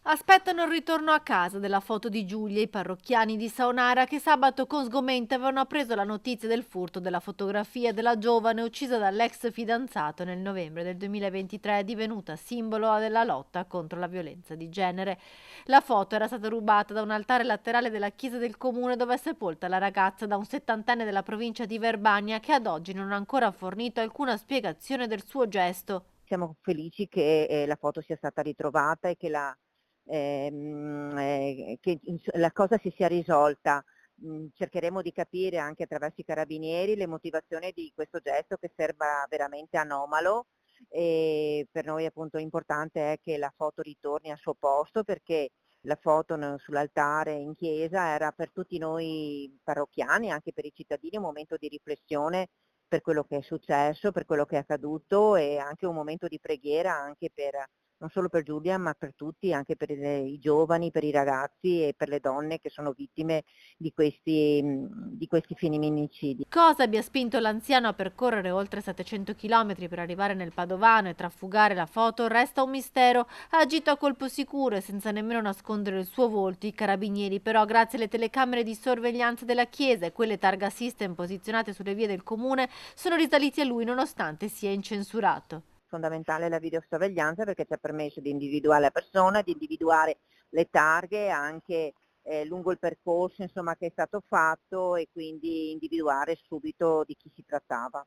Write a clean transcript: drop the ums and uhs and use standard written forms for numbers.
Aspettano il ritorno a casa della foto di Giulia, i parrocchiani di Saonara che sabato con sgomento avevano appreso la notizia del furto della fotografia della giovane uccisa dall'ex fidanzato nel novembre del 2023, divenuta simbolo della lotta contro la violenza di genere. La foto era stata rubata da un altare laterale della chiesa del comune dove è sepolta la ragazza da un settantenne della provincia di Verbania che ad oggi non ha ancora fornito alcuna spiegazione del suo gesto. Siamo felici che, la foto sia stata ritrovata e che la cosa si sia risolta. Cercheremo di capire anche attraverso i carabinieri le motivazioni di questo gesto che sembra veramente anomalo, e per noi appunto importante è che la foto ritorni al suo posto, perché la foto sull'altare in chiesa era per tutti noi parrocchiani, anche per i cittadini, un momento di riflessione per quello che è successo, per quello che è accaduto, e anche un momento di preghiera anche per non solo per Giulia, ma per tutti, anche per i giovani, per i ragazzi e per le donne che sono vittime di questi femminicidi. Cosa abbia spinto l'anziano a percorrere oltre 700 chilometri per arrivare nel Padovano e trafugare la foto resta un mistero. Ha agito a colpo sicuro e senza nemmeno nascondere il suo volto. I carabinieri però, grazie alle telecamere di sorveglianza della chiesa e quelle targa system posizionate sulle vie del comune, sono risaliti a lui nonostante sia incensurato. Fondamentale la videosorveglianza perché ci ha permesso di individuare la persona, di individuare le targhe anche lungo il percorso insomma, che è stato fatto, e quindi individuare subito di chi si trattava.